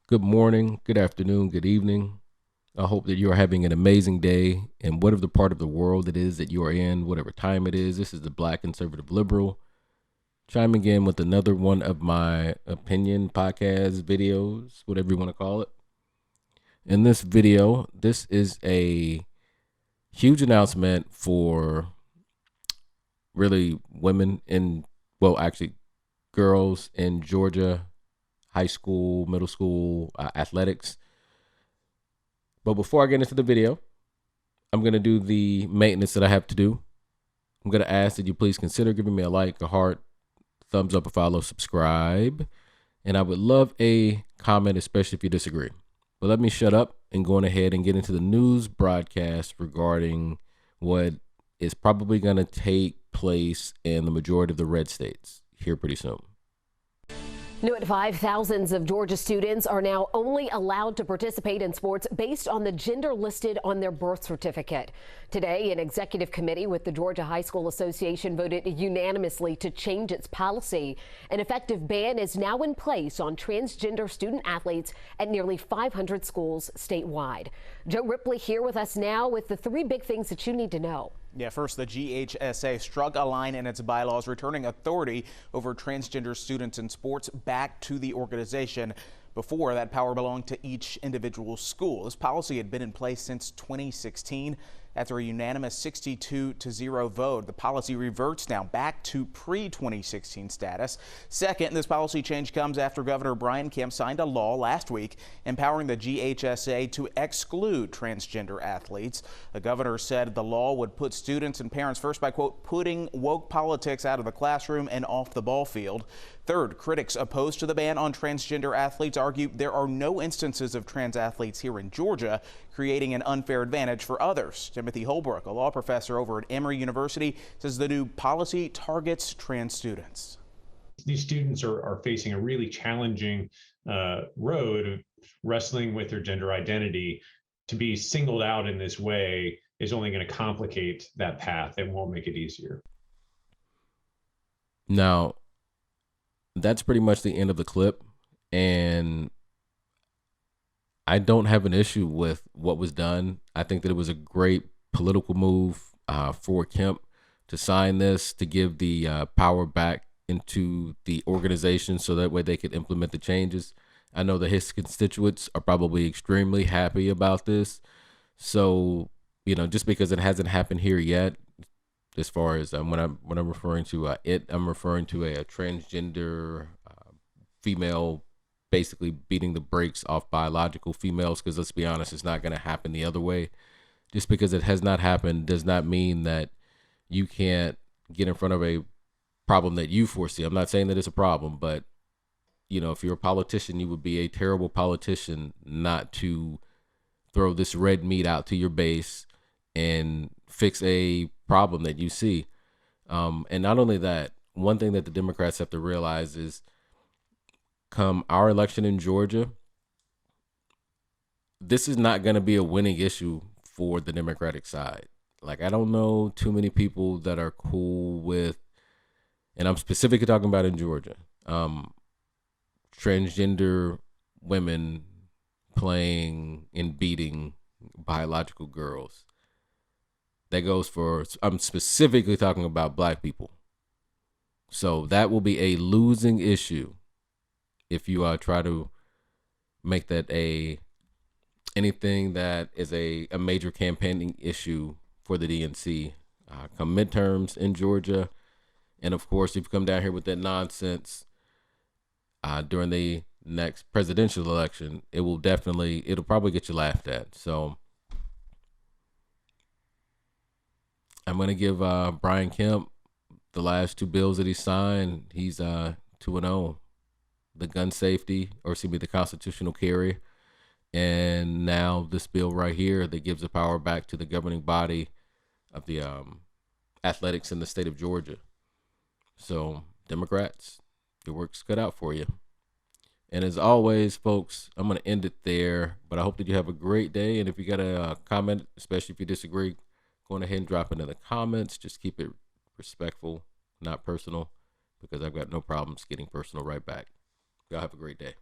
Good morning, good afternoon, good evening. I hope that you are having an amazing day in whatever the part of the world it is that you are in, whatever time it is. This is the Black Conservative Liberal chiming in with another one of my opinion podcast videos, whatever you want to call it. In this video, this is a huge announcement for really women in, well, actually girls in Georgia, high school, middle school athletics. But before I get into the video, I'm going to do the maintenance that I have to do. I'm going to ask that you please consider giving me a like, a heart, thumbs up, a follow, subscribe. And I would love a comment, especially if you disagree. But let me shut up and go on ahead and get into the news broadcast regarding what is probably going to take place in the majority of the red states here pretty soon. New at 5, thousands of Georgia students are now only allowed to participate in sports based on the gender listed on their birth certificate. Today, an executive committee with the Georgia High School Association voted unanimously to change its policy. An effective ban is now in place on transgender student athletes at nearly 500 schools statewide. Joe Ripley here with us now with the 3 big things that you need to know. Yeah, first, the GHSA struck a line in its bylaws, returning authority over transgender students in sports back to the organization. Before, that power belonged to each individual school. This policy had been in place since 2016. After a unanimous 62-0 vote, the policy reverts now back to pre-2016 status. Second, this policy change comes after Governor Kemp signed a law last week empowering the GHSA to exclude transgender athletes. The governor said the law would put students and parents first by, quote, putting woke politics out of the classroom and off the ball field. Third, critics opposed to the ban on transgender athletes argue there are no instances of trans athletes here in Georgia, creating an unfair advantage for others. Timothy Holbrook, a law professor over at Emory University, says the new policy targets trans students. These students are facing a really challenging road of wrestling with their gender identity. To be singled out in this way is only going to complicate that path. It won't make it easier. Now, that's pretty much the end of the clip, and I don't have an issue with what was done. I think that it was a great political move for Kemp to sign this, to give the power back into the organization so that way they could implement the changes. I know that his constituents are probably extremely happy about this. So, you know, just because it hasn't happened here yet, as far as when I'm referring to I'm referring to a transgender female basically beating the brakes off biological females, because let's be honest, it's not going to happen the other way. Just because it has not happened does not mean that you can't get in front of a problem that you foresee. I'm not saying that it's a problem, but you know, if you're a politician, you would be a terrible politician not to throw this red meat out to your base and fix a problem that you see. And not only that, one thing that the Democrats have to realize is come our election in Georgia, this is not going to be a winning issue for the Democratic side. Like, I don't know too many people that are cool with, and I'm specifically talking about in Georgia, transgender women playing and beating biological girls. That goes for, I'm specifically talking about black people. So that will be a losing issue if you try to make that anything that is a major campaigning issue for the DNC come midterms in Georgia. And of course, if you come down here with that nonsense during the next presidential election, it'll probably get you laughed at. So I'm going to give Brian Kemp the last 2 bills that he signed. He's 2-0. The gun safety, or excuse me, the constitutional carry. And now this bill right here that gives the power back to the governing body of the athletics in the state of Georgia. So Democrats, your work's cut out for you. And as always, folks, I'm going to end it there, but I hope that you have a great day. And if you got a comment, especially if you disagree, go on ahead and drop it in the comments. Just keep it respectful, not personal, because I've got no problems getting personal right back. Y'all have a great day.